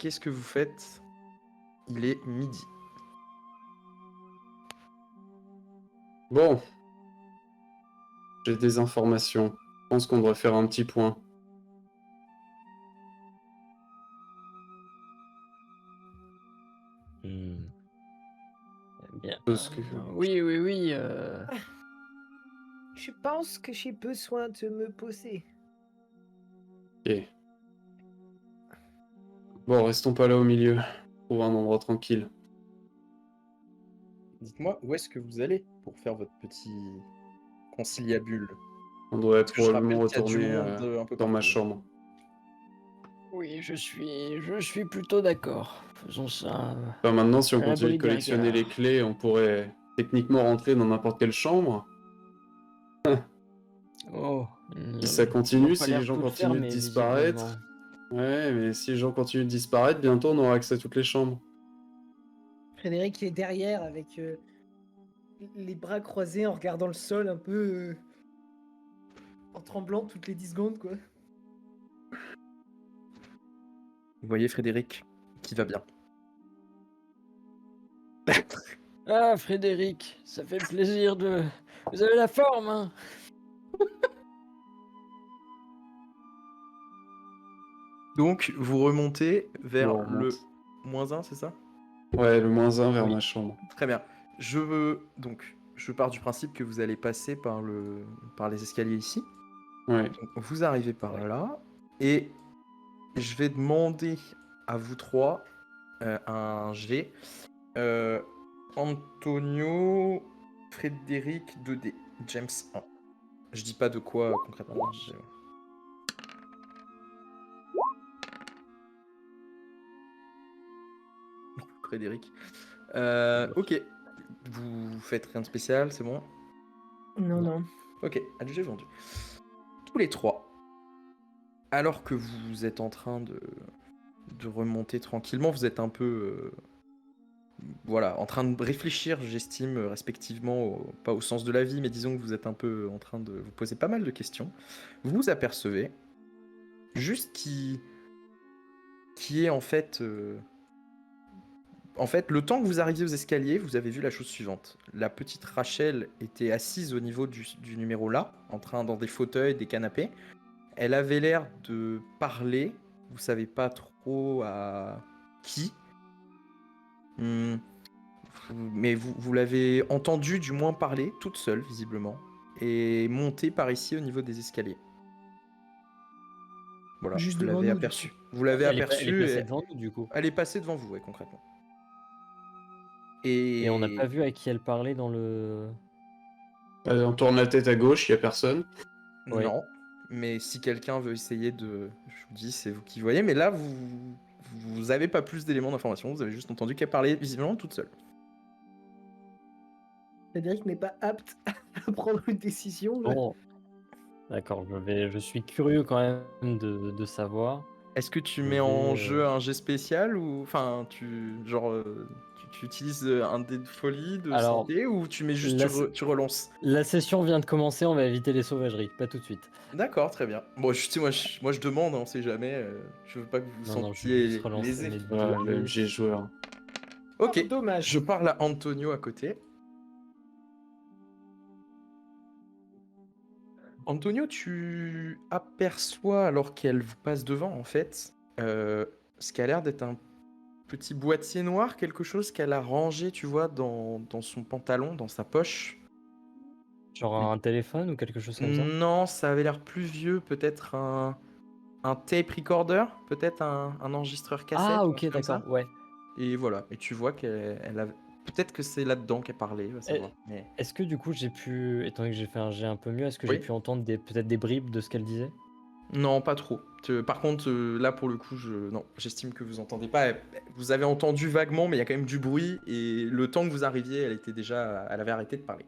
qu'est-ce que vous faites? Il est midi. Bon, j'ai des informations. Je pense qu'on devrait faire un petit point. Bien. Parce que... Oui. Je pense que j'ai besoin de me poser. Ok. Bon, restons pas là au milieu. Trouve un endroit tranquille. Dites-moi, où est-ce que vous allez pour faire votre petit conciliabule? On devrait Parce que je probablement rappelle qu'il y a du retourner monde un peu dans ma partout. chambre. Oui, je suis plutôt d'accord. Faisons ça. Enfin, maintenant, si on À la continue de Bolide collectionner les Ricard. clés, on pourrait techniquement rentrer dans n'importe quelle chambre. Oh. Si ça continue, si les gens tout le continuent de fermer, disparaître... visiblement. Ouais, mais si les gens continuent de disparaître, bientôt on aura accès à toutes les chambres. Frédéric est derrière avec les bras croisés en regardant le sol un peu en tremblant toutes les 10 secondes quoi. Vous voyez Frédéric qui va bien. Ah, Frédéric, ça fait plaisir de... Vous avez la forme, hein? Donc, vous remontez vers On remonte. le -1, c'est ça? Ouais, le -1 vers Oui. ma chambre. Très bien. Je pars du principe que vous allez passer par les escaliers ici. Ouais. Donc, vous arrivez par là et je vais demander à vous trois un G. Antonio, Frédéric 2D, James 1. Je dis pas de quoi concrètement. Frédéric. Ok. Vous faites rien de spécial, c'est bon? Non. Ok, adjugé vendu. Tous les trois, alors que vous êtes en train de remonter tranquillement, vous êtes un peu voilà, en train de réfléchir, j'estime, respectivement, pas au sens de la vie, mais disons que vous êtes un peu en train de vous poser pas mal de questions. Vous vous apercevez juste qui est en fait... En fait, le temps que vous arriviez aux escaliers, vous avez vu la chose suivante. La petite Rachel était assise au niveau du numéro là, en train dans des fauteuils, des canapés. Elle avait l'air de parler, vous savez pas trop à qui. Mais vous l'avez entendue du moins parler, toute seule visiblement, et monter par ici au niveau des escaliers. Voilà, Juste vous devant l'avez nous, aperçue. Vous l'avez Elle est aperçue passée et devant nous, du coup. elle est passée devant vous, ouais, concrètement. Et on n'a pas vu à qui elle parlait dans le... On tourne la tête à gauche, il y a personne. Ouais. Non, mais si quelqu'un veut essayer de... Je vous dis, c'est vous qui voyez, mais là, vous avez pas plus d'éléments d'information, vous avez juste entendu qu'elle parlait visiblement toute seule. Frédéric n'est pas apte à prendre une décision. Là. Bon. D'accord, je suis curieux quand même de savoir. Est-ce que tu Je mets en vais, jeu un jet spécial ou... Enfin, tu utilises un dé de folie, de Alors, santé, ou tu mets juste... la- tu relances? La session vient de commencer, on va éviter les sauvageries, pas tout de suite. D'accord, très bien. Bon, moi je demande, on sait jamais. Je veux pas que vous vous Non, je vais juste sentiez relancer lésé. mes Le dés. MG joueur. Ok, Oh, dommage. je parle à Antonio à côté. Antonio, tu aperçois, alors qu'elle vous passe devant, en fait, ce qui a l'air d'être un petit boîtier noir, quelque chose qu'elle a rangé, tu vois, dans son pantalon, dans sa poche. Genre un téléphone ou quelque chose comme ça? Non, ça avait l'air plus vieux, peut-être un tape recorder, peut-être un enregistreur cassette, Ah, ou un ok, truc comme ça. d'accord, ouais. Et voilà, et tu vois qu'elle a... Peut-être que c'est là-dedans qu'elle parlait, va savoir. Mais... Est-ce que du coup j'ai pu, étant donné que j'ai fait un jet un peu mieux, est-ce que Oui. j'ai pu entendre peut-être des bribes de ce qu'elle disait? Non, pas trop. Par contre, là pour le coup, non, j'estime que vous entendez pas. Vous avez entendu vaguement, mais il y a quand même du bruit. Et le temps que vous arriviez, elle avait arrêté de parler.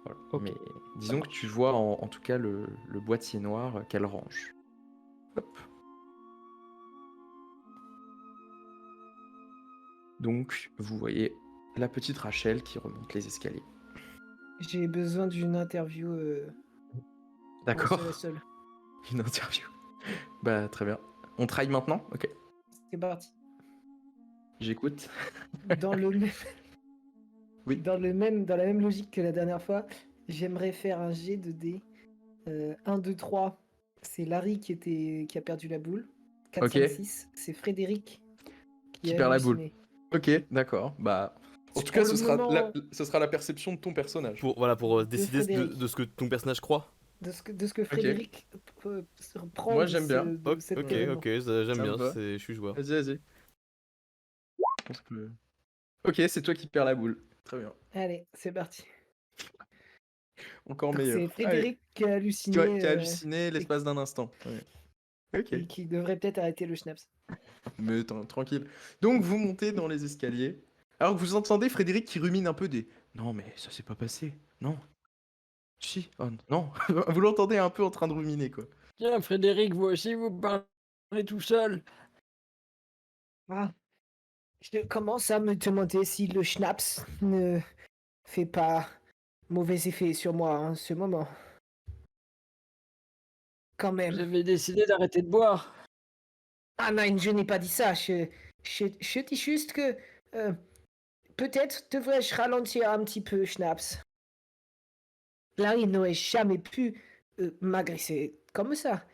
Voilà. Ok. Mais disons que tu vois en tout cas le boîtier noir qu'elle range. Hop. Donc, vous voyez la petite Rachel qui remonte les escaliers. J'ai besoin d'une interview. D'accord. Seul à seul. Une interview. Bah, très bien. On travaille maintenant? Ok. C'est parti. J'écoute. Dans le même... Oui. dans la même logique que la dernière fois, j'aimerais faire un jet de dés. 1, 2, 3, c'est Larry qui a perdu la boule. 4, Ok. 5, 6, c'est Frédéric Qui a perd la boule. halluciné. Ok, d'accord. Bah, en tout Pour cas, le moment, ce sera la perception de ton personnage. Pour De décider Frédéric. de ce que ton personnage croit. de ce que Frédéric peut se reprendre Moi, de, j'aime bien. de cet Ok, événement. ok, j'aime Ça me bien, va. je suis joueur. Vas-y. Je pense que- Ok, c'est toi qui perds la boule. Très bien. Allez, c'est parti. Encore Donc, meilleur. c'est Frédéric qui a Allez. halluciné Qui a halluciné et, l'espace d'un instant. Ouais. Ok. et qui devrait peut-être arrêter le schnapps. Mais tranquille. Donc vous montez dans les escaliers. Alors que vous entendez Frédéric qui rumine un peu des non mais ça s'est pas passé. Non. Si. Oh, non. Vous l'entendez un peu en train de ruminer quoi. Tiens, Frédéric, vous aussi, vous parlez tout seul. Ah, je commence à me demander si le schnapps ne fait pas mauvais effet sur moi en ce moment. Quand Vous même. avez décidé d'arrêter de boire. Ah non, je n'ai pas dit ça. Je dis juste que euh, peut-être devrais-je ralentir un petit peu, Schnaps. Larry n'aurait jamais pu m'agresser comme ça.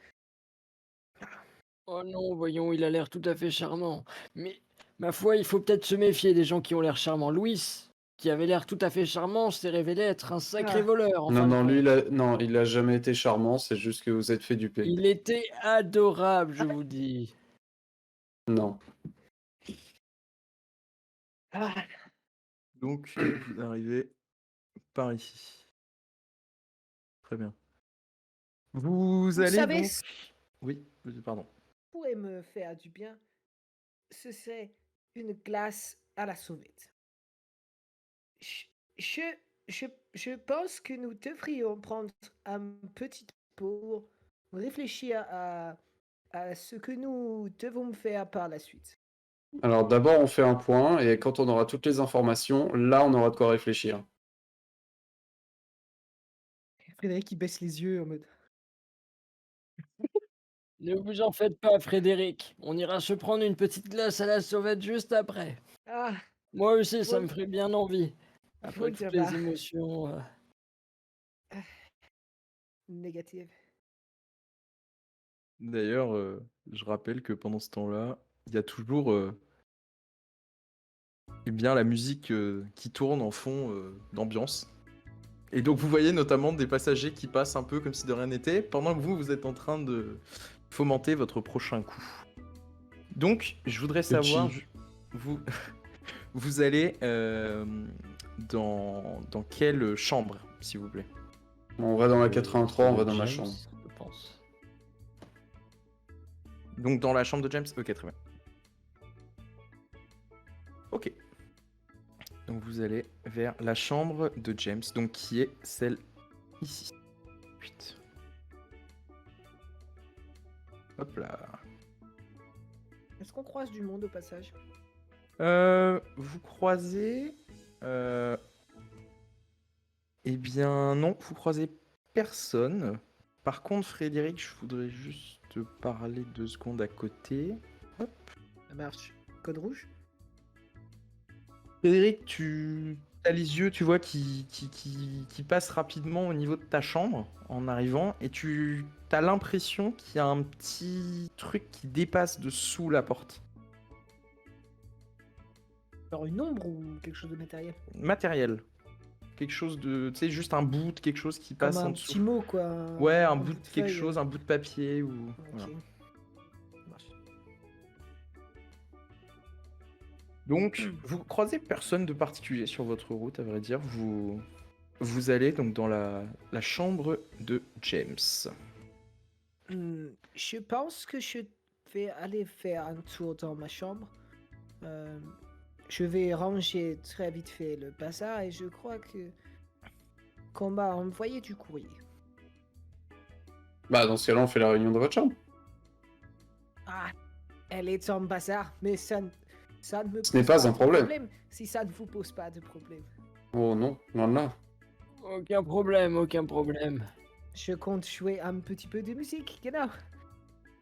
Oh non, voyons, il a l'air tout à fait charmant. Mais, ma foi, il faut peut-être se méfier des gens qui ont l'air charmants. Louis, qui avait l'air tout à fait charmant, s'est révélé être un sacré Ah. voleur. En Non, fin de non, lui, compte. non, il a jamais été charmant, c'est juste que vous êtes fait duper. Il était adorable, je vous dis. Non. Ah, Donc vous arrivez par ici. Très bien. Vous allez savez, donc. ce Oui, pardon. qui pourrait me faire du bien, ce serait une glace à la sauvette. Je, je, je pense que nous devrions prendre un petit pot pour réfléchir à ce que nous devons faire par la suite. Alors d'abord, on fait un point, et quand on aura toutes les informations, là, on aura de quoi réfléchir. Frédéric, il baisse les yeux en mode... Ne vous en faites pas, Frédéric. On ira se prendre une petite glace à la sauvette juste après. Ah, Moi aussi, ça Bon. me ferait bien envie. Après toutes Wunderbar. les émotions. Négative. D'ailleurs, je rappelle que pendant ce temps-là, il y a toujours eh bien, la musique qui tourne en fond d'ambiance. Et donc vous voyez notamment des passagers qui passent un peu comme si de rien n'était, pendant que vous êtes en train de fomenter votre prochain coup. Donc, je voudrais savoir, vous, vous allez dans quelle chambre, s'il vous plaît? On va dans la 83, on va dans ma James, chambre. je pense. Donc dans la chambre de James? Ok, très bien. Ok. Donc vous allez vers la chambre de James, donc qui est celle ici. 8. Hop là. Est-ce qu'on croise du monde au passage? Vous croisez... Eh bien non, vous croisez personne. Par contre, Frédéric, je voudrais juste te parler 2 secondes à côté. Hop. Ça marche. Code rouge? Frédéric, tu as les yeux, tu vois, qui passent rapidement au niveau de ta chambre en arrivant, et tu as l'impression qu'il y a un petit truc qui dépasse dessous la porte. Genre une ombre ou quelque chose de matériel? Matériel. Quelque chose de... Tu sais, juste un bout de quelque chose qui Comme passe en un dessous. petit mot, quoi. Ouais, un bout de quelque feuille. chose, un bout de papier ou... Ok. voilà. Ça marche. Donc, vous croisez personne de particulier sur votre route, à vrai dire. Vous allez donc dans la chambre de James. Je pense que je vais aller faire un tour dans ma chambre. Je vais ranger très vite fait le bazar et je crois que qu'on m'a envoyé du courrier. Bah, dans ce cas-là, on fait la réunion dans votre chambre. Ah, elle est en bazar, mais ça ne me Ce n'est pose pas un de problème. si ça ne vous pose pas de problème. Oh non, non, non. Aucun problème, aucun problème. Je compte jouer un petit peu de musique, genau.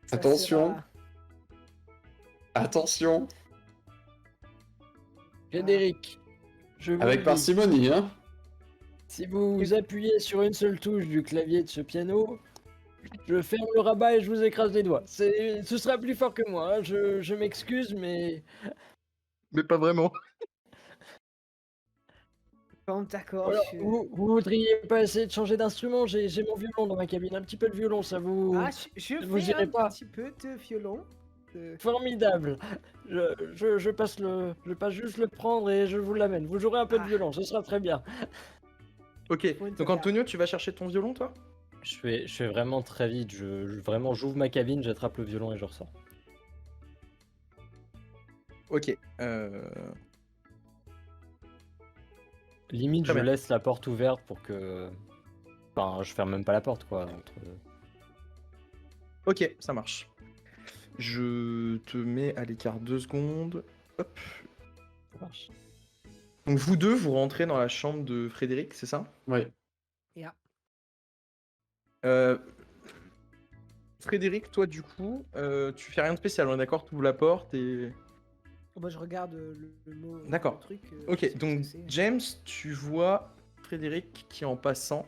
Ça Attention. sera- Attention. Frédéric, je vous le Avec dis, parcimonie, hein. si vous appuyez sur une seule touche du clavier de ce piano, je ferme le rabat et je vous écrase les doigts. Ce sera plus fort que moi, hein, je m'excuse, mais Mais pas vraiment. Bon, d'accord, alors, je... vous voudriez pas essayer de changer d'instrument? J'ai mon violon dans ma cabine, un petit peu de violon, ça vous Ah, je vous fais irez un pas? petit peu de violon. Formidable. Je passe juste le prendre et je vous l'amène. Vous jouerez un peu de Ah. violon, ce sera très bien. Ok, Point donc de Antonio, tu vas chercher ton violon, toi? Je fais vraiment très vite. Vraiment, j'ouvre ma cabine, j'attrape le violon et je ressors. Ok. Limite, Très je bien. laisse la porte ouverte pour que. Enfin, je ferme même pas la porte, quoi. Ok, ça marche. Je te mets à l'écart 2 secondes. Hop. Ça marche. Donc vous deux, vous rentrez dans la chambre de Frédéric, c'est ça? Ouais. Yeah. Euh, Frédéric, toi du coup, tu fais rien de spécial, on est d'accord? Tu ouvres la porte et... Moi, je regarde le mot. D'accord. Le truc. Ok, ce que donc c'est. James, tu vois Frédéric qui en passant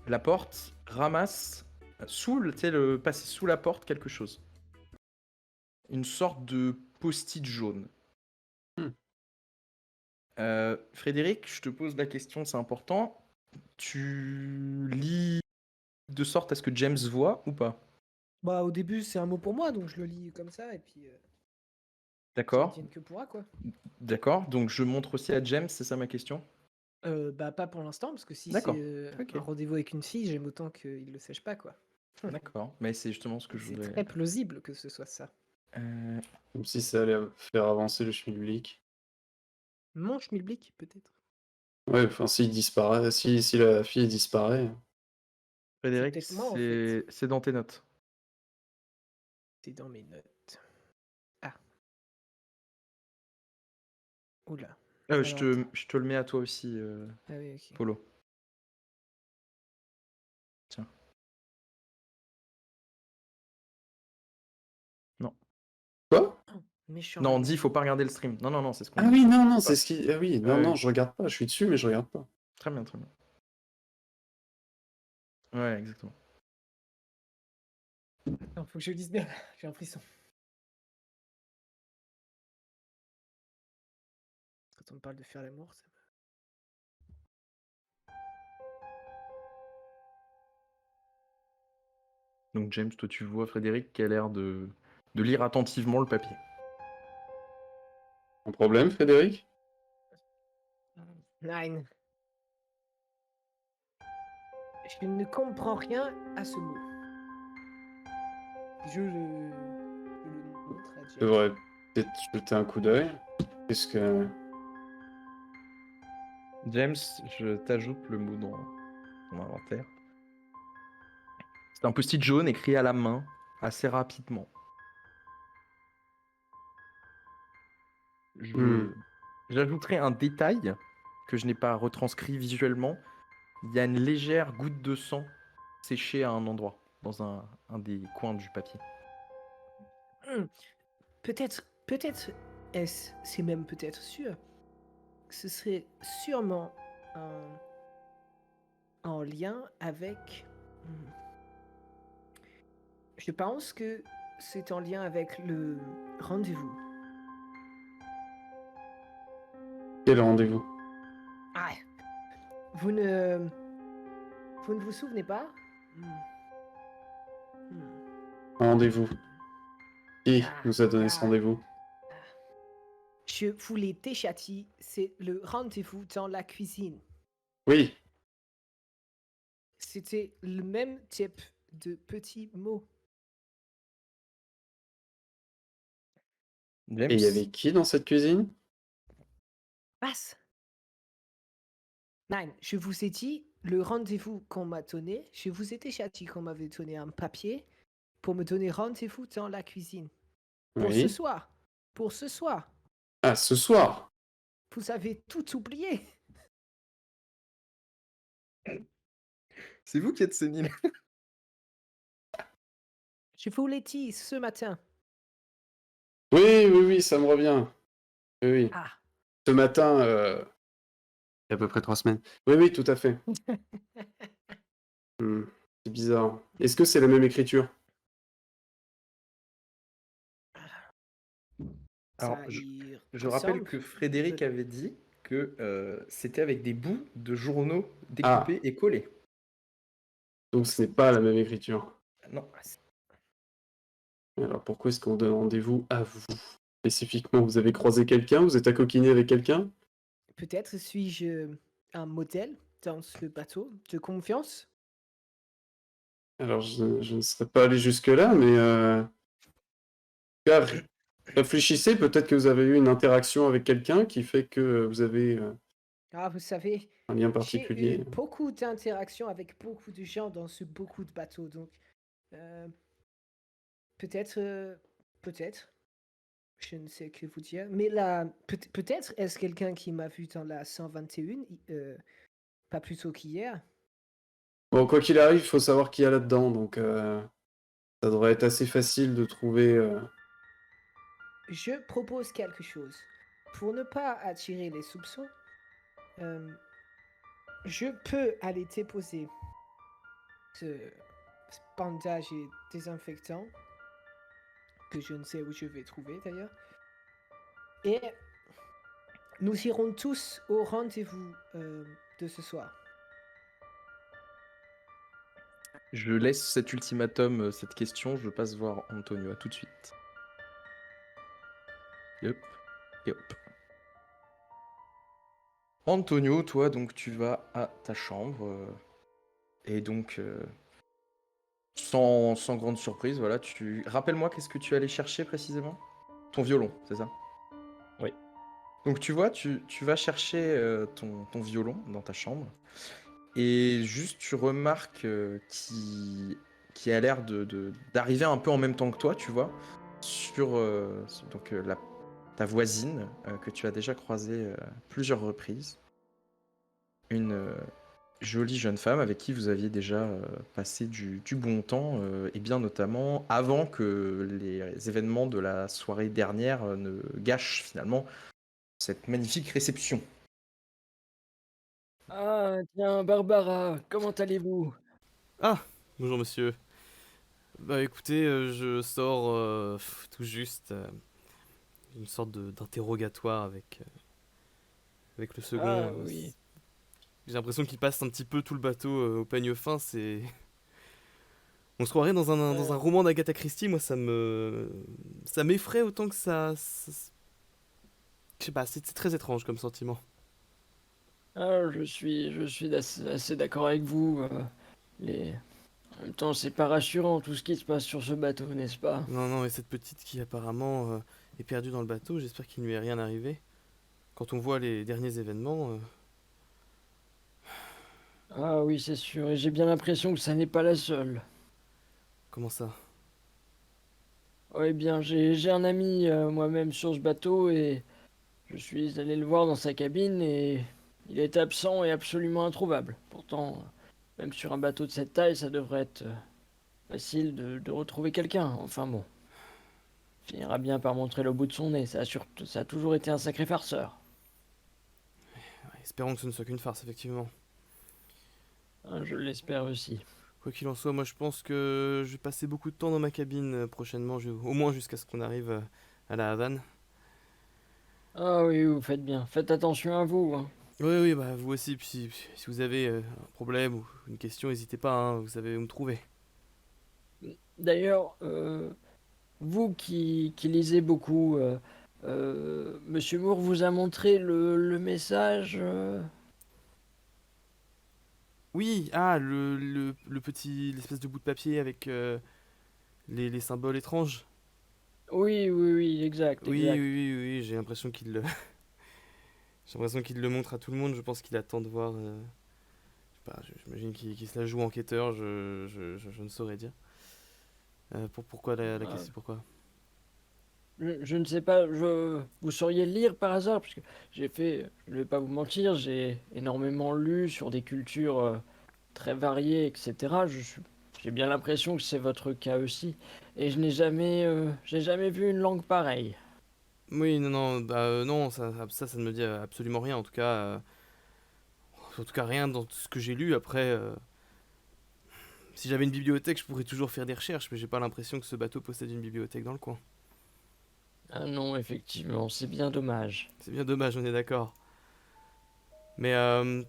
la porte ramasse passer sous la porte quelque chose. Une sorte de post-it jaune. Hmm. Frédéric, je te pose la question, c'est important. Tu lis de sorte à ce que James voit ou pas? Bah, au début, c'est un mot pour moi, donc je le lis comme ça, et puis. Ça D'accord, tienne que pourra, quoi. d'accord. Donc je montre aussi à James, c'est ça ma question? Bah, pas pour l'instant, parce que si D'accord. c'est Ok. un rendez-vous avec une fille, j'aime autant qu'il le sache pas, quoi. D'accord, mais c'est justement ce que je C'est voulais. très plausible que ce soit ça. Comme si ça allait faire avancer le schmilblick. Mon schmilblick, peut-être. Ouais, enfin, s'il disparaît, si la fille disparaît. Frédéric, peut-être moi, en fait. c'est dans tes notes. C'est dans mes notes. Ah. Oula. Je Alors, attends. je te le mets à toi aussi, Ah oui, ok. Polo. Tiens. Non. Quoi? Méchant. Non, on Raymond. dit faut pas regarder le stream. Non, non, non, c'est ce qu'on Ah dit. oui, non, non, Ouais. c'est ce qui. Ah oui, non, Ouais. non, je regarde pas. Je suis dessus, mais je regarde pas. Très bien, très bien. Ouais, exactement. Attends, faut que je le dise bien. J'ai un frisson. Quand on me parle de faire l'amour, ça me... Donc James, toi tu vois Frédéric qui a l'air de lire attentivement le papier. Un problème, Frédéric? Nine. Je ne comprends rien à ce mot. Je le montre à Je James. devrais peut-être jeter un coup d'œil. Qu'est-ce que. James, je t'ajoute le mot dans ton inventaire. C'est un post-it jaune écrit à la main, assez rapidement. J'ajouterai un détail que je n'ai pas retranscrit visuellement. Il y a une légère goutte de sang séchée à un endroit, dans un des coins du papier. Peut-être c'est même peut-être sûr. Ce serait sûrement en lien avec... Je pense que c'est en lien avec le rendez-vous. Quel rendez-vous? Ah, vous ne vous souvenez pas? Un rendez-vous. Qui Ah, nous a donné ce ah. rendez-vous? Je voulais t'échâtier, c'est le rendez-vous dans la cuisine. Oui. C'était le même type de petits mots. James, Et il y avait qui dans cette cuisine? Passe. Nine, je vous ai dit le rendez-vous qu'on m'a donné. Je vous ai déjà dit qu'on m'avait donné un papier pour me donner rendez-vous dans la cuisine. Pour ce Oui. soir. Pour ce soir. Ah, ce soir. Vous avez tout oublié. c'est vous qui êtes sénile. Je vous l'ai dit ce matin. Oui, oui, oui, ça me revient. Oui, oui. Ah, ce matin, il y a à peu près 3 semaines. Oui, oui, tout à fait. Hmm, c'est bizarre. Est-ce que c'est la même écriture? Alors, Ça je, y je rappelle ressemble. que Frédéric avait dit que c'était avec des bouts de journaux Ah, découpés et collés. donc ce n'est pas la même écriture. Non. Alors pourquoi est-ce qu'on donne rendez-vous à vous? Spécifiquement, vous avez croisé quelqu'un? Vous êtes à coquiner avec quelqu'un? Peut-être suis-je un modèle dans ce bateau de confiance? Alors je ne serais pas allé jusque-là, mais car réfléchissez, peut-être que vous avez eu une interaction avec quelqu'un qui fait que vous avez Ah, vous savez, un lien j'ai eu particulier. beaucoup d'interactions avec beaucoup de gens dans ce beaucoup de bateaux, donc euh, peut-être, peut-être, je ne sais que vous dire. Mais là, peut-être est-ce quelqu'un qui m'a vu dans la 121, pas plus tôt qu'hier. Bon, quoi qu'il arrive, il faut savoir qui y a là-dedans, donc ça devrait être assez facile de trouver. Je propose quelque chose. Pour ne pas attirer les soupçons, euh, je peux aller déposer ce bandage et désinfectant, que je ne sais où je vais trouver d'ailleurs. Et nous irons tous au rendez-vous de ce soir. Je laisse cet ultimatum, cette question, je passe voir Antonio. À tout de suite. Et hop, et hop. Antonio, toi, donc tu vas à ta chambre. Et donc, sans grande surprise, voilà, tu... Rappelle-moi, qu'est-ce que tu allais chercher précisément? Ton violon, c'est ça? Oui. Donc tu vois, tu vas chercher ton violon dans ta chambre. Et juste, tu remarques qui a l'air d'arriver un peu en même temps que toi, tu vois, sur donc, ta voisine que tu as déjà croisée plusieurs reprises. Une jolie jeune femme avec qui vous aviez déjà passé du bon temps, et bien notamment avant que les événements de la soirée dernière ne gâchent finalement cette magnifique réception. Ah, tiens, Barbara, comment allez-vous? Ah, bonjour monsieur. Bah écoutez, je sors tout juste une sorte d'interrogatoire avec le second. Ah, oui. J'ai l'impression qu'il passe un petit peu tout le bateau au peigne fin. C'est, on se croirait dans un Euh, roman d'Agatha Christie. Moi, ça m'effraie autant que je sais pas. C'est très étrange comme sentiment. je suis assez d'accord avec vous. Les... En même temps, c'est pas rassurant tout ce qui se passe sur ce bateau, n'est-ce pas? Non, non, et cette petite qui apparemment est perdue dans le bateau. J'espère qu'il ne lui est rien arrivé. Quand on voit les derniers événements, Ah oui, c'est sûr, et j'ai bien l'impression que ça n'est pas la seule. comment ça? Oui, bien, j'ai un ami moi-même sur ce bateau et je suis allé le voir dans sa cabine et il est absent et absolument introuvable. Pourtant, même sur un bateau de cette taille, ça devrait être facile de retrouver quelqu'un. Enfin bon, il finira bien par montrer le bout de son nez. Ça a toujours été un sacré farceur. Ouais, espérons que ce ne soit qu'une farce, effectivement. Hein, je l'espère aussi. Quoi qu'il en soit, moi je pense que je vais passer beaucoup de temps dans ma cabine prochainement, au moins jusqu'à ce qu'on arrive à la Havane. Ah oui, vous faites bien. Faites attention à vous, hein. Oui, oui, bah vous aussi, puis si vous avez un problème ou une question, n'hésitez pas, hein, vous savez où me trouver. D'ailleurs, vous qui lisez beaucoup, Monsieur Moore vous a montré le message. Oui, le petit, l'espèce de bout de papier avec les symboles étranges. Oui, oui, oui, exact, Oui, oui, exact. oui, oui, j'ai l'impression qu'il le... j'ai l'impression qu'il le montre à tout le monde, je pense qu'il attend de voir... je sais pas, j'imagine qu'il se la joue enquêteur, je ne saurais dire. Pourquoi la Ah, question, pourquoi? je ne sais pas, vous sauriez lire par hasard, parce que je ne vais pas vous mentir, j'ai énormément lu sur des cultures très variées, etc. J'ai bien l'impression que c'est votre cas aussi, et j'ai jamais vu une langue pareille. Oui, non, non, non, ça ne me dit absolument rien. En tout cas, rien dans ce que j'ai lu. Après, si j'avais une bibliothèque, je pourrais toujours faire des recherches, mais j'ai pas l'impression que ce bateau possède une bibliothèque dans le coin. Ah non, effectivement, c'est bien dommage. C'est bien dommage, on est d'accord. Mais, euh,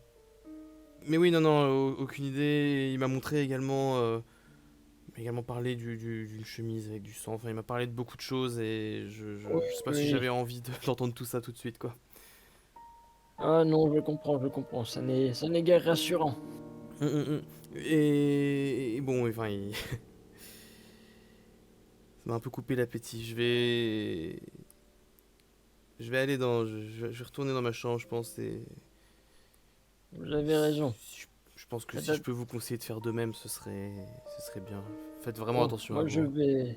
mais oui, non, non, aucune idée. Il m'a montré également, il m'a également parlé d'une chemise avec du sang. Enfin, il m'a parlé de beaucoup de choses et Oui, je sais pas si oui. j'avais envie d'entendre tout ça tout de suite, quoi. Ah non, je comprends, ça n'est guère rassurant. Hum, hum, hum. Et bon, enfin, ça m'a un peu coupé l'appétit. Je vais aller je vais retourner dans ma chambre, je pense. Et Vous avez raison. je, je pense que si je Peut-être- peux vous conseiller de faire de même, ce serait bien. Faites vraiment Bon, attention à moi vous, hein.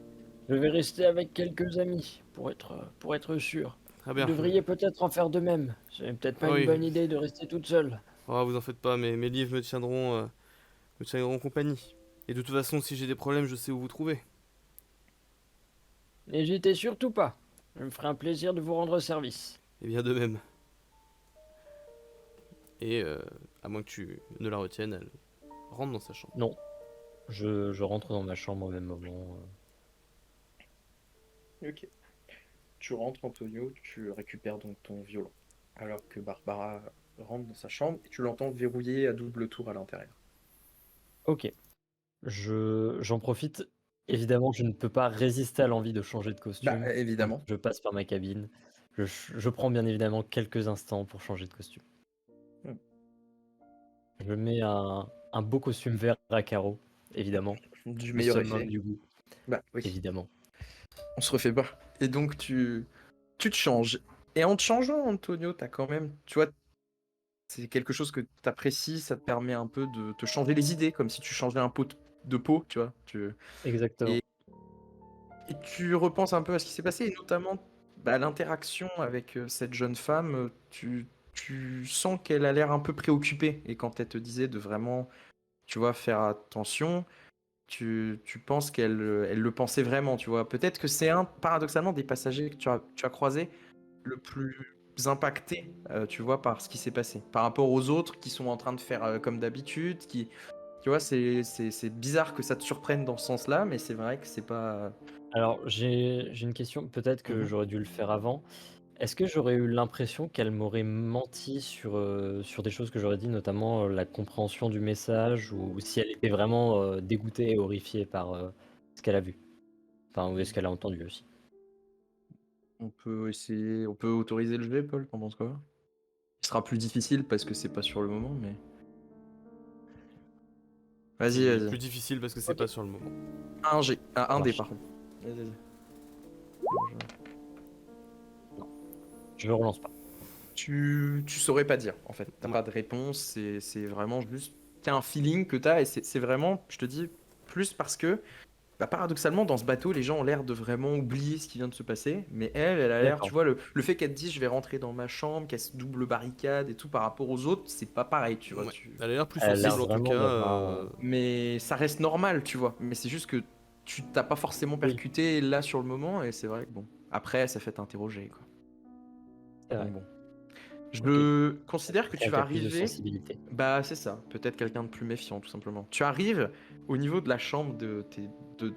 je vais rester avec quelques amis pour être sûr. Très Vous bien. devriez peut-être en faire de même. Ce n'est peut-être pas Ah une oui, bonne idée de rester toute seule. oh, vous en faites pas, mes livres me tiendront compagnie. Et de toute façon, si j'ai des problèmes, je sais où vous trouver. N'hésitez surtout pas. Je me ferai un plaisir de vous rendre service. Et bien de même. Et à moins que tu ne la retiennes, elle rentre dans sa chambre. Non, je rentre dans ma chambre au même moment. Ok. Tu rentres, Antonio, tu récupères donc ton violon. Alors que Barbara rentre dans sa chambre et tu l'entends verrouiller à double tour à l'intérieur. Ok, j'en profite. Évidemment, je ne peux pas résister à l'envie de changer de Bah, costume. Donc, évidemment. je passe par ma cabine. Je prends bien évidemment quelques instants pour changer de costume. Hmm. Je mets un beau costume vert à carreaux, évidemment. Du Le meilleur summum effet. du goût, Bah oui, évidemment. on se refait pas. Et donc tu te changes. Et en te changeant, Antonio, t'as quand même, tu vois, c'est quelque chose que t'apprécies, ça te permet un peu de te changer les idées, comme si tu changeais un pot de peau, tu vois. Exactement. Et, et tu repenses un peu à ce qui s'est passé, et notamment bah, l'interaction avec cette jeune femme, tu sens qu'elle a l'air un peu préoccupée. Et quand elle te disait de vraiment, tu vois, faire attention, tu penses elle le pensait vraiment, tu vois. Peut-être que c'est paradoxalement, des passagers que tu as croisés le plus impacté, tu vois, par ce qui s'est passé. Par rapport aux autres qui sont en train de faire comme d'habitude, tu vois, c'est bizarre que ça te surprenne dans ce sens-là, mais c'est vrai que c'est pas. Alors, j'ai une question, peut-être que Mhm. j'aurais dû le faire avant. Est-ce que j'aurais eu l'impression qu'elle m'aurait menti sur des choses que j'aurais dit, notamment la compréhension du message, ou si elle était vraiment dégoûtée et horrifiée par ce qu'elle a vu? Enfin, ou ce qu'elle a entendu aussi. On peut essayer, on peut autoriser le jet, Paul, pendant ce cas. Il sera plus difficile parce que c'est pas sur le moment, mais. Vas-y, C'est vas-y. plus difficile parce que c'est Ok. pas sur le moment. Un G, un dé, Marche. par contre. Vas-y. Je ne relance pas. Tu saurais pas dire, en fait. T'as Ouais. pas de réponse, c'est vraiment juste. T'as un feeling que t'as, et c'est vraiment, je te dis, plus parce que, bah, paradoxalement, dans ce bateau, les gens ont l'air de vraiment oublier ce qui vient de se passer. Mais elle a l'air, D'accord. tu vois, le fait qu'elle te dise je vais rentrer dans ma chambre, qu'elle se double barricade et tout par rapport aux autres, c'est pas pareil, tu vois. Ouais. Elle a l'air plus Elle a l'air sensible en tout vraiment cas. d'avoir. Mais ça reste normal, tu vois. Mais c'est juste que tu t'as pas forcément Oui, percuté là sur le moment, et c'est vrai que bon. Après, ça fait t'interroger, quoi. c'est vrai. Donc bon. Ok. Je considère que tu Quelqu'un vas qui a plus de arriver. sensibilité. Bah, c'est ça. Peut-être quelqu'un de plus méfiant, tout simplement. Tu arrives au niveau de la chambre de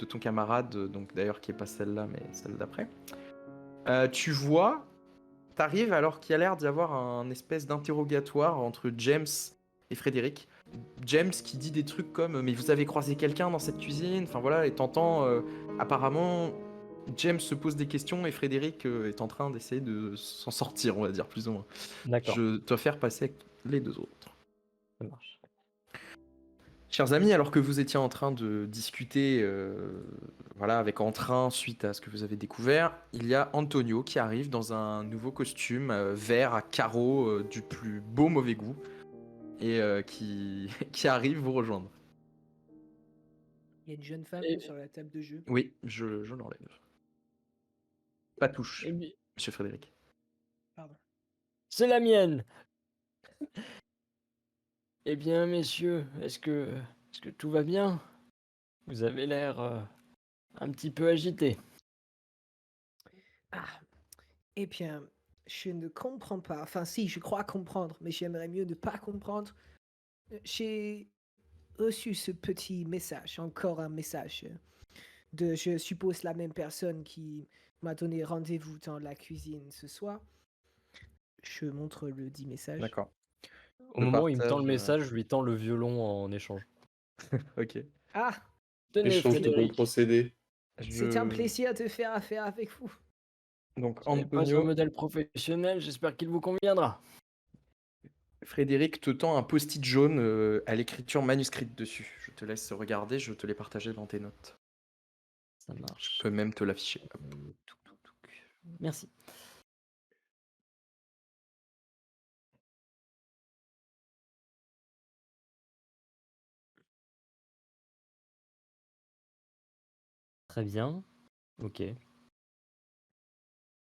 ton camarade, donc d'ailleurs qui est pas celle-là, mais celle d'après. Tu vois, t'arrives alors qu'il y a l'air d'y avoir un espèce d'interrogatoire entre James et Frédéric. James qui dit des trucs comme mais vous avez croisé quelqu'un dans cette cuisine, enfin voilà, et t'entends apparemment James se pose des questions et Frédéric est en train d'essayer de s'en sortir, on va dire plus ou moins. D'accord, Je dois faire passer avec les deux autres. ça marche. Chers amis, alors que vous étiez en train de discuter voilà, avec entrain suite à ce que vous avez découvert, il y a Antonio qui arrive dans un nouveau costume vert à carreaux du plus beau mauvais goût et qui arrive vous rejoindre. Il y a une jeune femme Et, sur la table de jeu. Oui, je l'enlève. Pas touche, eh bien, monsieur Frédéric. Pardon. c'est la mienne. Eh bien, messieurs, est-ce que tout va bien? Vous avez l'air un petit peu agité. Ah, Eh bien, je ne comprends pas. Enfin, si, je crois comprendre, mais j'aimerais mieux ne pas comprendre. J'ai reçu ce petit message, encore un message de, je suppose, la même personne qui m'a donné rendez-vous dans la cuisine ce soir. Je montre le dit message. D'accord. Au Le moment où il me tend le partage, message, je lui tends le violon en échange. Ok. Ah, Tenez, Échange de bons Frédéric. procédés. c'est un Je... plaisir de faire affaire avec vous. Donc Ce n'est pas un Antonio, modèle professionnel, j'espère qu'il vous conviendra. Frédéric te tend un post-it jaune à l'écriture manuscrite dessus. Je te laisse regarder, je te l'ai partagé dans tes notes. Ça Je marche. peux même te l'afficher. Hop. Touc, touc, touc. Merci. Très bien. Ok.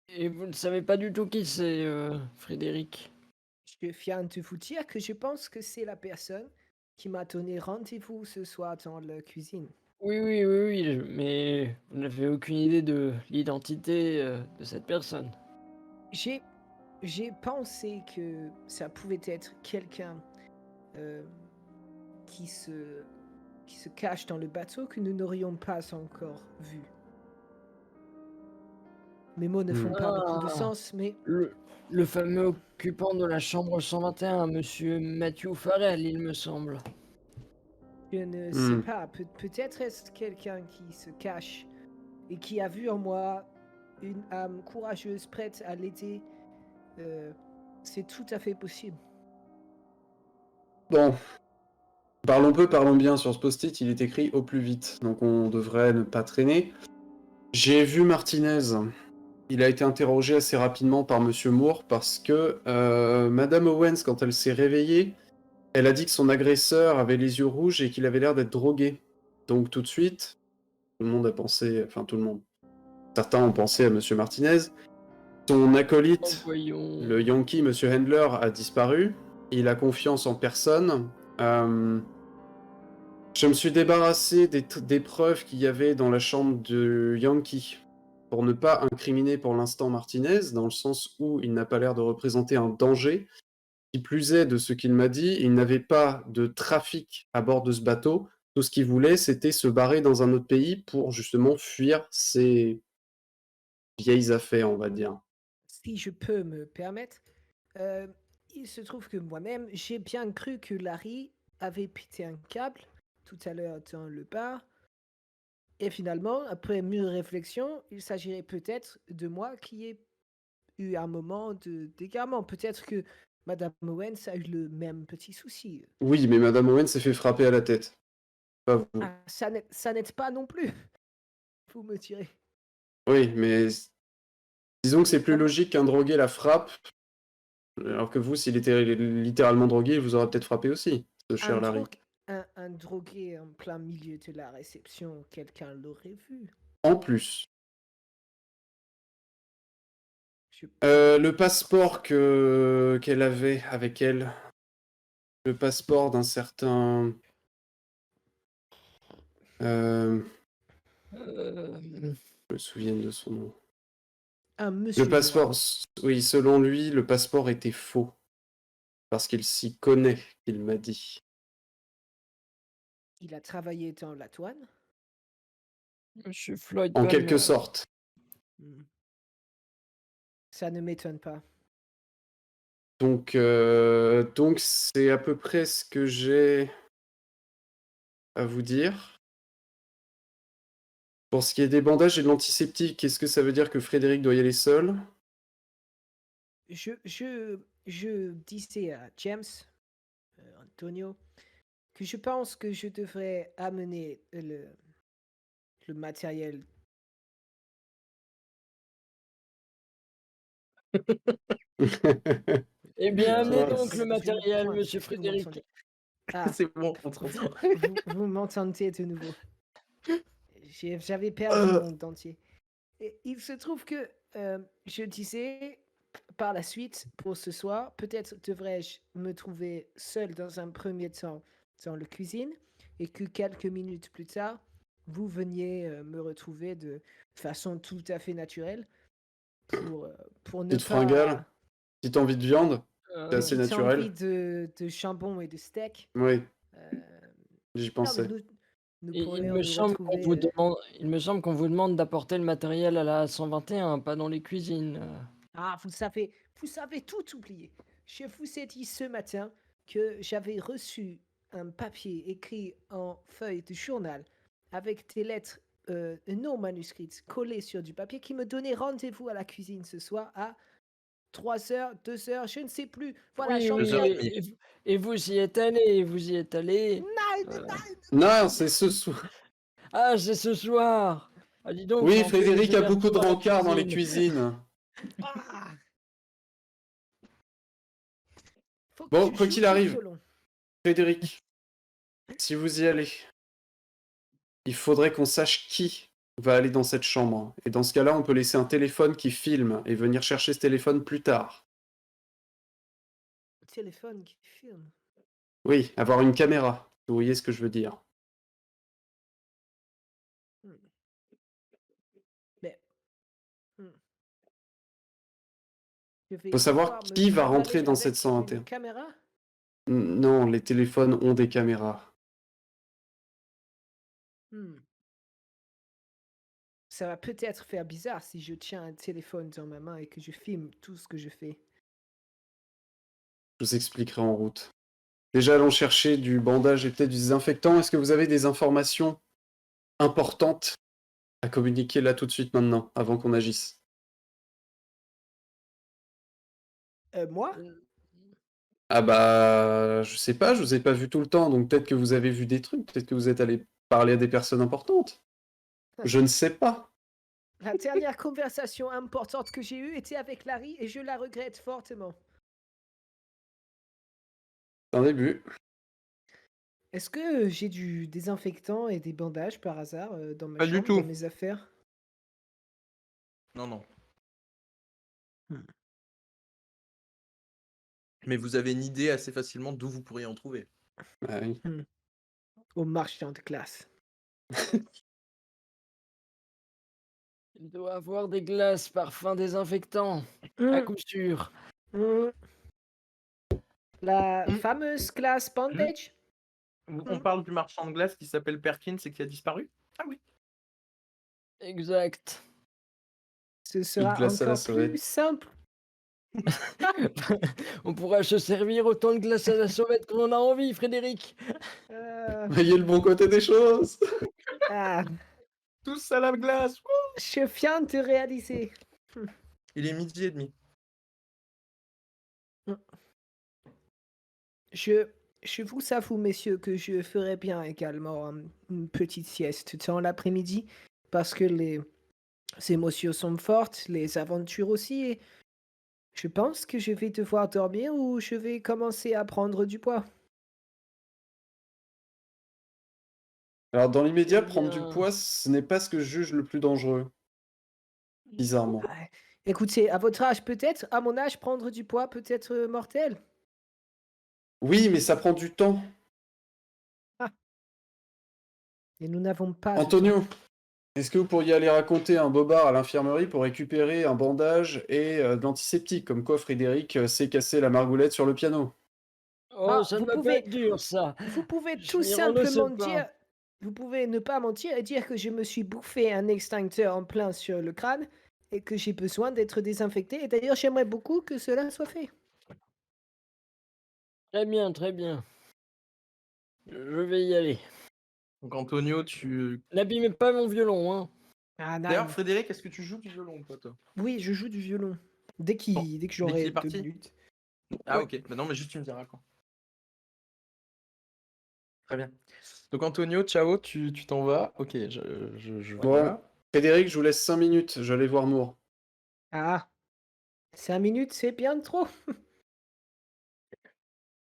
Et vous ne savez pas du tout qui c'est, Frédéric? Je viens de vous dire que je pense que c'est la personne qui m'a donné rendez-vous ce soir dans la cuisine. Oui, oui, oui, oui, mais vous n'avez aucune idée de l'identité de cette personne. J'ai j'ai pensé que ça pouvait être quelqu'un euh, qui se qui se cache dans le bateau que nous n'aurions pas encore vu. Mes mots ne font pas beaucoup de Ah, sens, mais le fameux occupant de la chambre 121, monsieur Matthew Farrell, il me semble. je ne sais Hmm. pas. Peut-être est-ce quelqu'un qui se cache et qui a vu en moi une âme courageuse prête à l'aider. C'est tout à fait possible. Bon, parlons peu, parlons bien. Sur ce post-it, il est écrit au plus vite, donc on devrait ne pas traîner. J'ai vu Martinez. Il a été interrogé assez rapidement par Monsieur Moore parce que Madame Owens, quand elle s'est réveillée, elle a dit que son agresseur avait les yeux rouges et qu'il avait l'air d'être drogué. Donc tout de suite, tout le monde a pensé, enfin tout le monde, certains ont pensé à Monsieur Martinez. Son acolyte, Voyons. le Yankee, Monsieur Handler, a disparu. Il a confiance en personne. Je me suis débarrassé des preuves qu'il y avait dans la chambre de Yankee pour ne pas incriminer pour l'instant Martinez, dans le sens où il n'a pas l'air de représenter un danger. Qui plus est, de ce qu'il m'a dit, il n'avait pas de trafic à bord de ce bateau. Tout ce qu'il voulait, c'était se barrer dans un autre pays pour justement fuir ses vieilles affaires, on va dire. Si je peux me permettre, euh, il se trouve que moi-même, j'ai bien cru que Larry avait pété un câble tout à l'heure dans le bar. Et finalement, après mûre réflexion, il s'agirait peut-être de moi qui ai eu un moment d'égarement. Peut-être que Madame Owens a eu le même petit souci. Oui, mais Madame Owen s'est fait frapper à la tête. Pas vous. Ah, ça n'aide pas non plus, vous me direz. Oui, mais disons que c'est plus logique qu'un drogué la frappe, alors que vous, s'il était littéralement drogué, il vous aurait peut-être frappé aussi, ce cher Larry. Un drogué en plein milieu de la réception, quelqu'un l'aurait vu. En plus, Je- le passeport qu'elle avait avec elle, le passeport d'un certain... Euh, je me souviens de son nom. Un monsieur Le passeport, noir. oui, selon lui, le passeport était faux. Parce qu'il s'y connaît, il m'a dit. Il a travaillé dans la douane. Monsieur Floyd En Palmer. quelque sorte. Hmm. Ça ne m'étonne pas. Donc c'est à peu près ce que j'ai à vous dire. Pour ce qui est des bandages et de l'antiseptique, est-ce que ça veut dire que Frédéric doit y aller seul? Je disais à James, Antonio, que je pense que je devrais amener le matériel. Eh bien, amenez Ah, donc le matériel, Point, monsieur est-ce que vous Frédéric. m'entendez? Ah, C'est bon, on te entend. vous m'entendez de nouveau. J'avais perdu mon dentier. Et il se trouve que je disais par la suite, pour ce soir, peut-être devrais-je me trouver seul dans un premier temps dans la cuisine et que quelques minutes plus tard, vous veniez me retrouver de façon tout à fait naturelle. pour ne Petite fringale, pas... petite envie de viande, c'est assez Petite envie naturel. de jambon et de steak. Oui, Euh, j'y non, mais pensais. nous Et pourrions nous retrouver... il me semble qu'on vous demande d'apporter le matériel à la 121, pas dans les cuisines. Ah, vous savez tout oublier. Je vous ai dit ce matin que j'avais reçu un papier écrit en feuille de journal avec des lettres non manuscrites collées sur du papier qui me donnait rendez-vous à la cuisine ce soir à 3 heures, 2 heures, je ne sais plus. Voilà, Oui, j'en oui, ai... 2h30. et vous y êtes allé, vous y êtes allé. Nein, Euh, Non, c'est ce soir. Ah, c'est ce soir. Ah, dis donc, Oui, ça en fait Frédéric des a beaucoup de allers-retours à la rencarts dans les cuisine. cuisines. Ah, faut que Bon, je quoi joue qu'il du arrive, violon. Frédéric, si vous y allez, il faudrait qu'on sache qui va aller dans cette chambre. Et dans ce cas-là, on peut laisser un téléphone qui filme et venir chercher ce téléphone plus tard. Téléphone qui filme. Oui, avoir une caméra. Vous voyez ce que je veux dire. Hmm. Mais hmm, je vais Faut savoir devoir me qui va rentrer trimballer dans cette avec une 121. caméra. Non, les téléphones ont des caméras. Hmm. Ça va peut-être faire bizarre si je tiens un téléphone dans ma main et que je filme tout ce que je fais. Je vous expliquerai en route. Déjà, allons chercher du bandage et peut-être du désinfectant. Est-ce que vous avez des informations importantes à communiquer là tout de suite maintenant, avant qu'on agisse? Moi? Ah bah, je sais pas, je vous ai pas vu tout le temps, donc peut-être que vous avez vu des trucs, peut-être que vous êtes allé parler à des personnes importantes. Je ne sais pas. La dernière conversation importante que j'ai eue était avec Larry et je la regrette fortement. C'est un début. Est-ce que j'ai du désinfectant et des bandages par hasard dans ma Pas du chambre, tout. dans mes affaires? Non, non. Hmm. Mais vous avez une idée assez facilement d'où vous pourriez en trouver. Ah oui. Au marchand de glace. Il doit avoir des glaces parfum désinfectant, à coup sûr. Hmm. La Hmm. fameuse glace bandage? On parle du marchand de glace qui s'appelle Perkins et qui a disparu? Ah oui. Exact. Ce Une sera glace à la encore plus sauvette. simple. On pourra se servir autant de glace à la sauvette qu'on en a envie, Frédéric. Voyez le bon côté des choses. Ah, Tous à la glace. Wouh. je viens de réaliser. Il est 12h30. Je vous avoue, messieurs, que je ferais bien également une petite sieste dans l'après-midi parce que les émotions sont fortes, les aventures aussi. Et je pense que je vais devoir dormir ou je vais commencer à prendre du poids. Alors, dans l'immédiat, Eh prendre du bien, poids, ce n'est pas ce que je juge le plus dangereux. Bizarrement. Ah, écoutez, à votre âge peut-être, à mon âge, prendre du poids peut être mortel. Oui, mais ça prend du temps. Et nous n'avons pas de temps. Antonio, est-ce que vous pourriez aller raconter un bobard à l'infirmerie pour récupérer un bandage et de l'antiseptique, comme quoi Frédéric s'est cassé la margoulette sur le piano? oh, Ah, ça ne vous va pas pouvez, être dur, ça. vous pouvez Je tout m'y renonce simplement pas. dire, vous pouvez ne pas mentir et dire que je me suis bouffé un extincteur en plein sur le crâne et que j'ai besoin d'être désinfecté. Et d'ailleurs, j'aimerais beaucoup que cela soit fait. Très bien, très bien. Je vais y aller. Donc Antonio, tu... N'abîmez pas mon violon, hein. Ah, D'ailleurs, nein. Frédéric, est-ce que tu joues du violon, toi, toi? Oui, je joue du violon. Bon, Dès que dès qu'il j'aurai est 2 parti? minutes. Ah Ouais. ok, bah non, mais juste tu me diras quand. Très bien. Donc Antonio, ciao, tu t'en vas. Ok, je Bon, vois. Frédéric, je vous laisse 5 minutes, j'allais voir Moore. Ah, 5 minutes, c'est bien trop.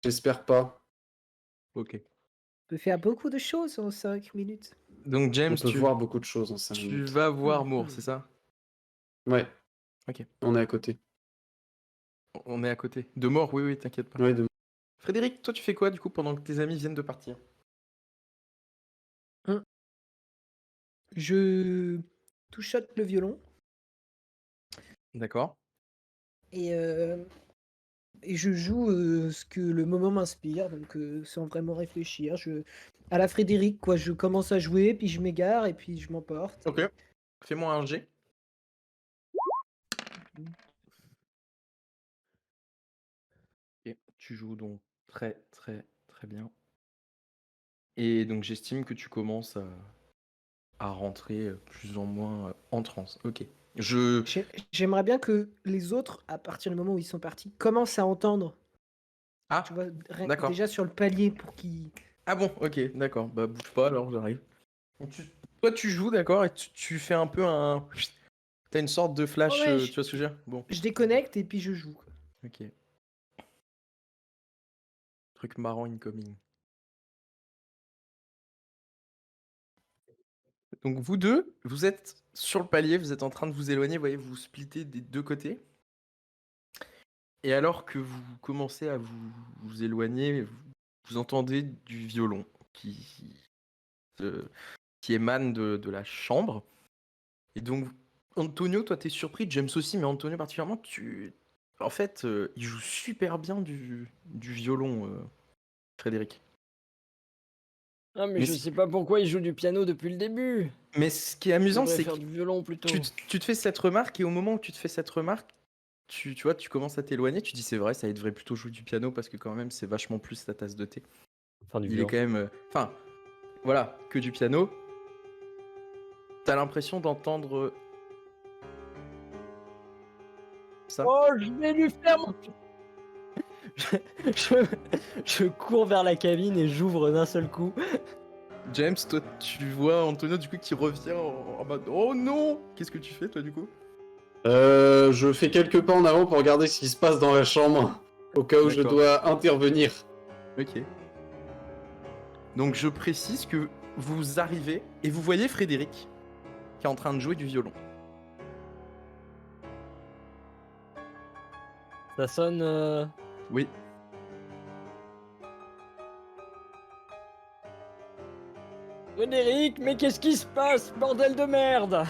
J'espère pas. Ok. On peut faire beaucoup de choses en 5 minutes. Donc James, On peut voir beaucoup de choses en 5 tu minutes. vas voir Moore, Mhm. c'est ça? Ouais, Ok. on est à côté. On est à côté. De mort, oui, oui, t'inquiète pas. Ouais, Frédéric, toi tu fais quoi du coup pendant que tes amis viennent de partir? Je touchote le violon. D'accord. Et, et je joue ce que le moment m'inspire, donc sans vraiment réfléchir. À la Frédéric, quoi, je commence à jouer, puis je m'égare, et puis je m'emporte. Ok. Fais-moi un G. Et tu joues donc très très très bien. Et donc j'estime que tu commences à rentrer plus ou moins en transe. Ok. Je... J'aimerais bien que les autres, à partir du moment où ils sont partis, commencent à entendre. Ah, Tu vois, d'accord. déjà sur le palier pour qu'ils. Ah bon, ok, d'accord. Bah bouge pas alors, j'arrive. Donc, toi tu joues, d'accord, et tu fais un peu un... T'as une sorte de Oh flash, ouais, tu vois ce que je veux dire? Bon, je déconnecte et puis je joue, quoi. ok. Truc marrant incoming. Donc vous deux, vous êtes sur le palier, vous êtes en train de vous éloigner, vous voyez, vous vous splittez des deux côtés. Et alors que vous commencez à vous éloigner, vous entendez du violon euh, qui émane de la chambre. Et donc, Antonio, toi, t'es surpris, James aussi, mais Antonio particulièrement, en fait, il joue super bien du violon, Frédéric. Ah, mais Mais, je sais pas pourquoi il joue du piano depuis le début. mais ce qui est Il amusant, devrait c'est que faire du violon plutôt. tu te fais cette remarque, et au moment où tu te fais cette remarque, tu vois, tu commences à t'éloigner, tu dis c'est vrai, ça il devrait plutôt jouer du piano parce que quand même c'est vachement plus ta tasse de thé. Enfin, du Il est violon. quand même, enfin, voilà, que du piano. T'as l'impression d'entendre ça. Oh, je vais lui faire mon... je, je cours vers la cabine et j'ouvre d'un seul coup. James, toi tu vois Antonio du coup qui revient en mode oh non. Qu'est-ce que tu fais toi du coup? Je fais quelques pas en avant pour regarder ce qui se passe dans la chambre, au cas où je D'accord. dois intervenir. Ok. Donc je précise que vous arrivez et vous voyez Frédéric qui est en train de jouer du violon. Ça sonne... Oui. Frédéric, mais qu'est-ce qui se passe, bordel de merde?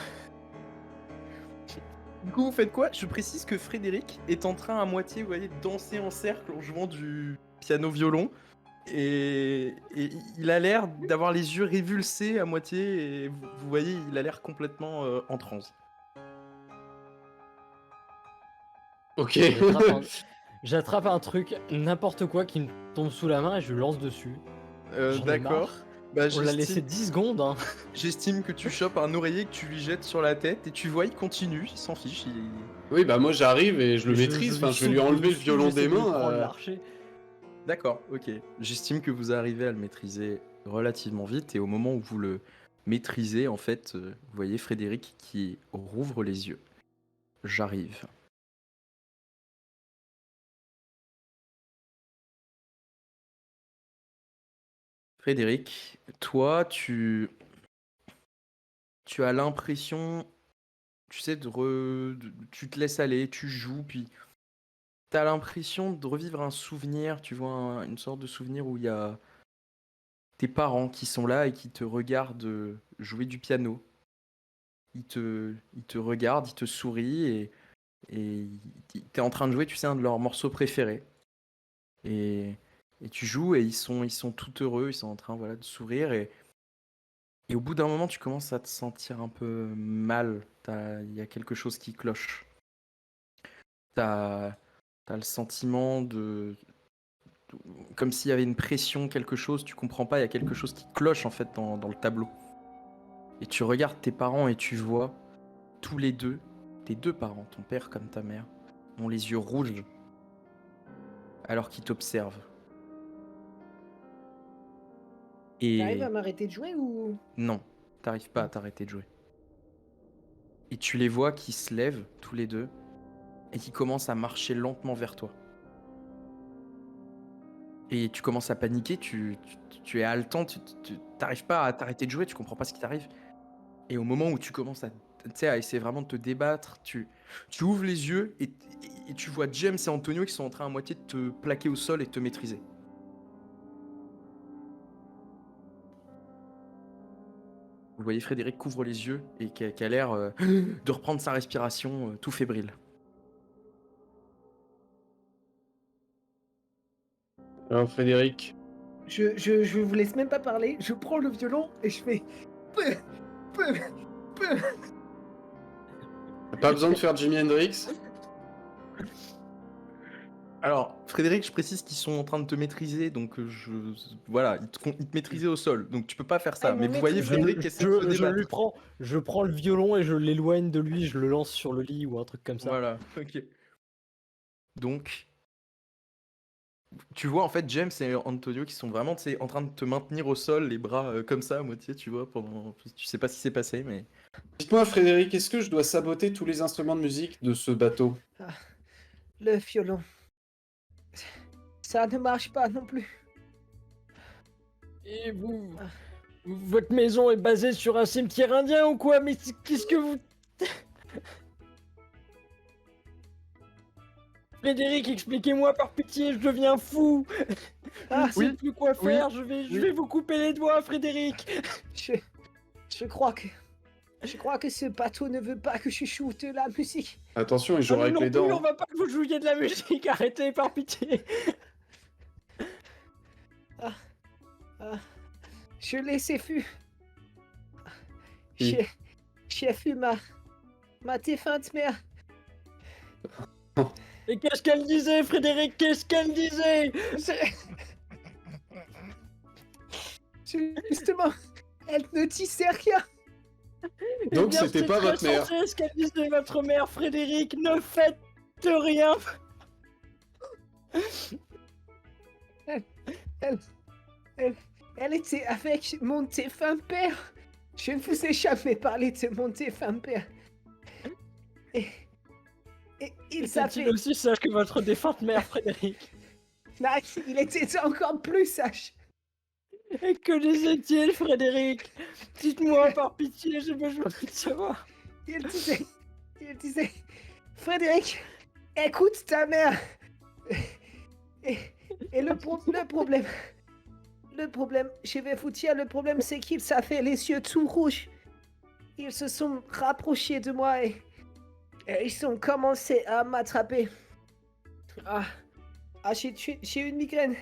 Du coup, vous faites quoi? Je précise que Frédéric est en train à moitié, vous voyez, de danser en cercle en jouant du piano-violon. Et il a l'air d'avoir les yeux révulsés à moitié. Et vous voyez, il a l'air complètement en transe. Ok. J'attrape un truc, n'importe quoi qui me tombe sous la main et je le lance dessus. J'en ai D'accord. marre. Bah, On l'a laissé 10 secondes, hein. j'estime que tu chopes un oreiller que tu lui jettes sur la tête et tu vois, il continue, il s'en fiche. Oui, bah moi j'arrive et je le maîtrise, enfin je vais lui enlever le violon des mains. D'accord, ok. J'estime que vous arrivez à le maîtriser relativement vite et au moment où vous le maîtrisez, en fait, vous voyez Frédéric qui rouvre les yeux. J'arrive. Frédéric, toi, tu as l'impression, tu sais, tu te laisses aller, tu joues, puis tu as l'impression de revivre un souvenir, tu vois, une sorte de souvenir où il y a tes parents qui sont là et qui te regardent jouer du piano. Ils te regardent, ils te sourient et t'es en train de jouer, tu sais, un de leurs morceaux préférés. Et tu joues et ils sont tout heureux, ils sont en train voilà, de sourire. Et au bout d'un moment, tu commences à te sentir un peu mal. Il y a quelque chose qui cloche. T'as le sentiment comme s'il y avait une pression, quelque chose, tu comprends pas, il y a quelque chose qui cloche en fait dans le tableau. Et tu regardes tes parents et tu vois tous les deux, tes deux parents, ton père comme ta mère, ont les yeux rouges alors qu'ils t'observent. T'arrives Et à m'arrêter de jouer ou. non, t'arrives pas à t'arrêter de jouer. Et tu les vois qui se lèvent tous les deux et qui commencent à marcher lentement vers toi. Et tu commences à paniquer, tu es haletant, tu t'arrives pas à t'arrêter de jouer, tu comprends pas ce qui t'arrive. Et au moment où tu commences à essayer vraiment de te débattre, tu ouvres les yeux et tu vois James et Antonio qui sont en train à moitié de te plaquer au sol et de te maîtriser. Vous voyez Frédéric couvre les yeux et qui a l'air de reprendre sa respiration tout fébrile. Alors Frédéric, Je vous laisse même pas parler. Je prends le violon et je fais. Peu, peu, peu. t'as pas besoin de faire Jimi Hendrix? Alors, Frédéric, je précise qu'ils sont en train de te maîtriser, donc voilà, ils te maîtrisaient au sol, donc tu peux pas faire ça. ils Mais m'ont vous voyez maîtrisé. Frédéric essaie de se débattre. Je prends le violon et je l'éloigne de lui, je le lance sur le lit ou un truc comme ça. Voilà, ok. Donc, tu vois en fait James et Antonio qui sont vraiment en train de te maintenir au sol, les bras comme ça à moitié, tu vois, pendant. Tu sais pas ce qui s'est passé, mais. Dites-moi Frédéric, est-ce que je dois saboter tous les instruments de musique de ce bateau? Le violon. Ça ne marche pas non plus. Et votre maison est basée sur un cimetière indien ou quoi? Mais qu'est-ce que vous... Frédéric, expliquez-moi par pitié, je deviens fou. Ah, Je ne sais plus quoi faire, je oui. vais vous couper les doigts, Frédéric. je crois que. Je crois que ce bateau ne veut pas que je shoote de la musique. Attention, il Ah, jouera avec non les plus, dents. on hein. va pas que vous jouiez de la musique, arrêtez par pitié. Je laissais fu. Oui. J'ai vu ma défunte mère. Et qu'est-ce qu'elle disait, Frédéric? Qu'est-ce qu'elle disait? Justement, elle ne disait rien. Eh Donc bien, c'était c'est pas très votre mère. sensé ce qu'elle disait, votre mère, Frédéric. Ne faites rien. Elle était avec mon défunt père. Je ne vous ai jamais parlé de mon défunt père. Et il Était-il savait. aussi sage que votre défunte mère, Frédéric? Non, il était encore plus sage. Et que disait-il, Frédéric? Dites-moi par pitié, j'ai besoin de savoir. Il disait, Frédéric, écoute ta mère. Et le problème, je vais vous dire, le problème c'est qu'ils s'avaient les yeux tout rouges. Ils se sont rapprochés de moi et ils ont commencé à m'attraper. J'ai une migraine.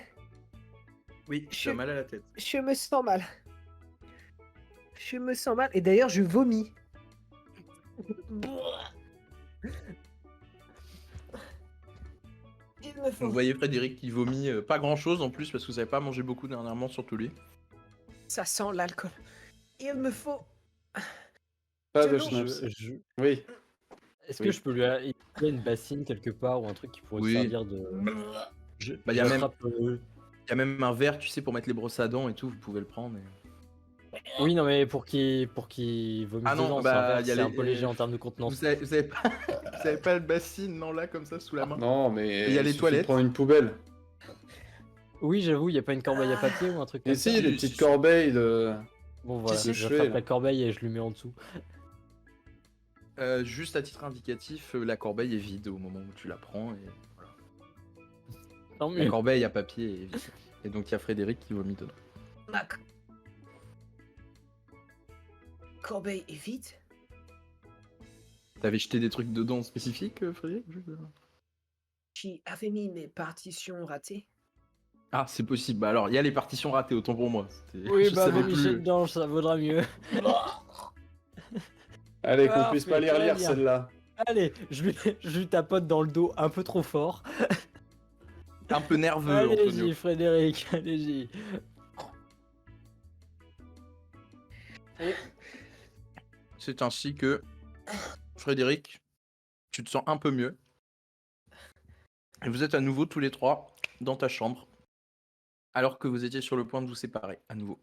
Oui, tu as mal à la tête. Je me sens mal. Et d'ailleurs, je vomis. Il me faut. Vous voyez Frédéric qui vomit pas grand chose en plus parce que vous avez pas mangé beaucoup dernièrement, surtout lui. Ça sent l'alcool. Il me faut. Pas de Je- schnapps. Oui. Est-ce Oui. que je peux lui il y a une bassine quelque part ou un truc qui pourrait Oui. servir de. Bah, y a même- j'attrape, Il y a même un verre, tu sais, pour mettre les brosses à dents et tout, vous pouvez le prendre. Oui, non, mais pour qu'il vomisse Ah non, dedans, bah, c'est un verre, y a c'est un les- peu léger en termes de contenance. Vous avez pas... vous avez pas le bassine, non, là, comme ça, sous la main? Non, mais Il y a les suffit de toilettes. prendre une poubelle. Oui, j'avoue, il n'y a pas une corbeille à papier ou un truc Et comme ça. si, les petites corbeilles de... Bon, voilà, si, je je fais, rattrape là. la corbeille et je lui mets en dessous. Juste à titre indicatif, la corbeille est vide au moment où tu la prends. Et voilà. Tant La mieux. corbeille à papier est vide. Et donc il y a Frédéric qui vomit dedans. Ma corbeille est vide. T'avais jeté des trucs dedans spécifiques, Frédéric? J'y avais mis mes partitions ratées. Ah, c'est possible. Bah alors, il y a les partitions ratées, autant pour moi. Oui, Je bah savais vomissez plus. dedans, ça vaudra mieux. Allez, qu'on puisse Parfait, pas très lire bien. celle-là. Allez, je lui tapote dans le dos un peu trop fort. Un peu nerveux, Antonio. Allez-y, Frédéric, allez-y. C'est ainsi que, Frédéric, tu te sens un peu mieux. Et vous êtes à nouveau tous les trois dans ta chambre, alors que vous étiez sur le point de vous séparer, à nouveau.